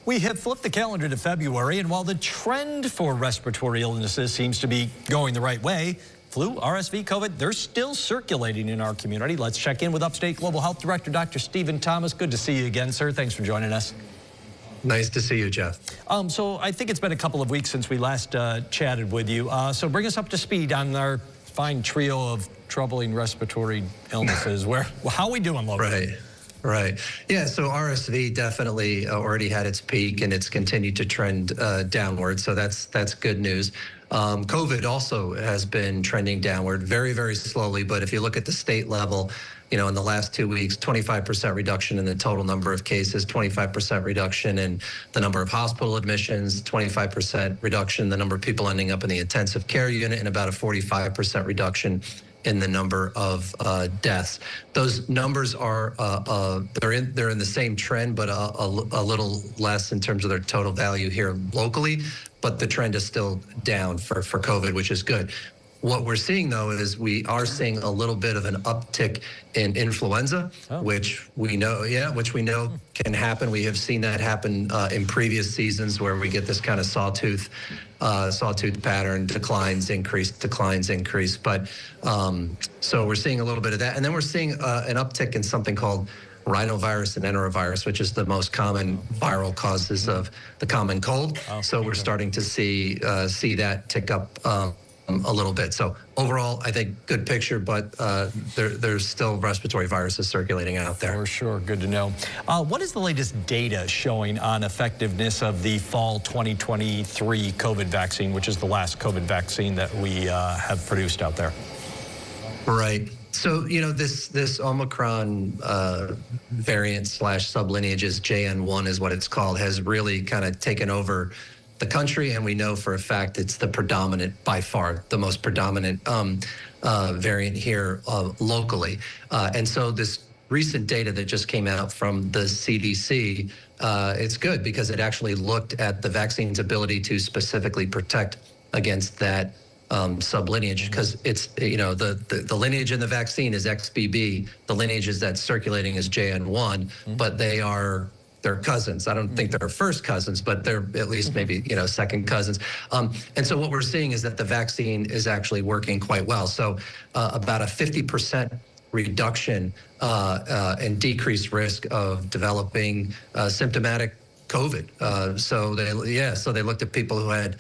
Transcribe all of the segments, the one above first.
We have flipped the calendar to February, and while the trend for respiratory illnesses seems to be going the right way, flu, RSV, COVID, they're still circulating in our community. Let's check in with Upstate Global Health Director, Dr. Stephen Thomas. Good to see you again, sir. Thanks for joining us. Nice to see you, Jeff. So I think it's been a couple of weeks since we last chatted with you. So bring us up to speed on our fine trio of troubling respiratory illnesses. How are we doing locally? Right. Yeah, so RSV definitely already had its peak, and it's continued to trend downward, so that's good news. COVID also has been trending downward very, very slowly, but if you look at the state level, you know, in the last 2 weeks, 25% reduction in the total number of cases, 25% reduction in the number of hospital admissions, 25% reduction in the number of people ending up in the intensive care unit, and about a 45% reduction in the number of deaths. Those numbers are they're in the same trend, but a little less in terms of their total value here locally. But the trend is still down for COVID, which is good. What we're seeing, though, is we are seeing a little bit of an uptick in influenza, which we know can happen. We have seen that happen in previous seasons, where we get this kind of sawtooth pattern: declines, increase. But so we're seeing a little bit of that, and then we're seeing an uptick in something called rhinovirus and enterovirus, which is the most common viral causes of the common cold. So we're starting to see that tick up a little bit. So overall, I think good picture, but there's still respiratory viruses circulating out there. For sure, good to know. What is the latest data showing on effectiveness of the fall 2023 COVID vaccine, which is the last COVID vaccine that we have produced out there? Right. So, you know, this Omicron variant / sublineages, JN1 is what it's called, has really kind of taken over the country, and we know for a fact it's the predominant, by far, the most predominant variant here locally. And so this recent data that just came out from the CDC, it's good because it actually looked at the vaccine's ability to specifically protect against that sublineage, because it's, you know, the lineage in the vaccine is XBB. The lineage that's circulating is JN1, but they're cousins. I don't think they're first cousins, but they're at least maybe, you know, second cousins. And so what we're seeing is that the vaccine is actually working quite well. So about a 50% reduction and decreased risk of developing symptomatic COVID. So they looked at people who had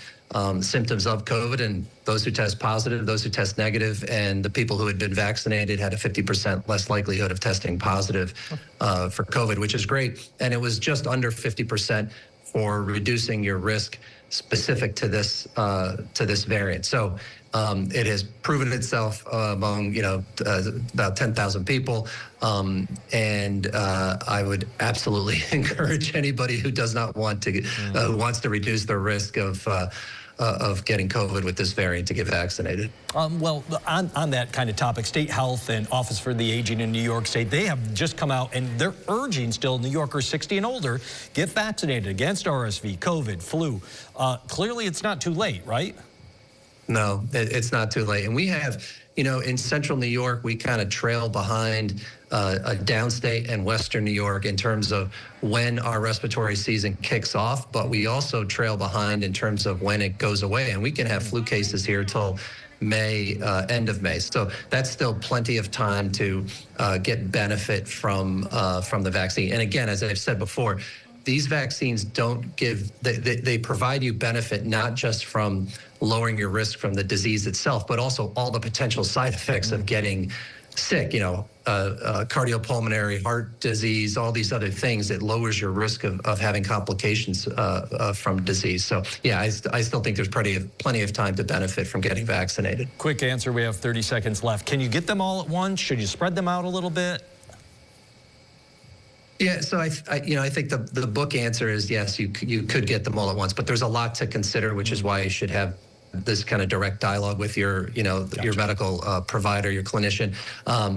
symptoms of COVID, and those who test positive, those who test negative, and the people who had been vaccinated had a 50% less likelihood of testing positive for COVID, which is great. And it was just under 50% for reducing your risk specific to this variant. So it has proven itself among, you know, about 10,000 people. And I would absolutely encourage anybody who does not want to, who wants to reduce their risk of getting COVID with this variant, to get vaccinated. Well, on that kind of topic, State Health and Office for the Aging in New York State, they have just come out and they're urging still New Yorkers 60 and older get vaccinated against RSV, COVID, flu. Clearly, it's not too late, right? No, it's not too late. And we have, you know, in central New York, we kind of trail behind downstate and western New York in terms of when our respiratory season kicks off, but we also trail behind in terms of when it goes away. And we can have flu cases here till May, end of May. So that's still plenty of time to get benefit from the vaccine. And again, as I've said before, these vaccines don't give, they provide you benefit not just from lowering your risk from the disease itself, but also all the potential side effects of getting sick, you know, cardiopulmonary, heart disease, all these other things. It lowers your risk of having complications from disease. So yeah, I still think there's plenty of time to benefit from getting vaccinated. Quick answer, we have 30 seconds left. Can you get them all at once? Should you spread them out a little bit? Yeah, so I think the book answer is yes, you could get them all at once, but there's a lot to consider, which is why you should have this kind of direct dialogue with your, your medical provider, your clinician,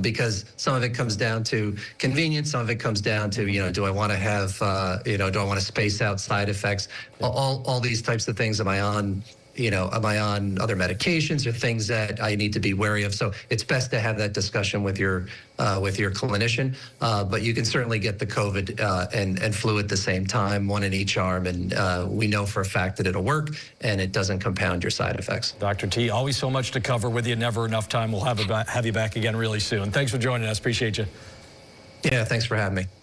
because some of it comes down to convenience, some of it comes down to, do I want to have, do I want to space out side effects, all these types of things. Am I on, am I on other medications or things that I need to be wary of? So it's best to have that discussion with your clinician. But you can certainly get the COVID and flu at the same time, one in each arm, and we know for a fact that it'll work and it doesn't compound your side effects. Dr. T, always so much to cover with you. Never enough time. We'll have you back again really soon. Thanks for joining us. Appreciate you. Yeah, thanks for having me.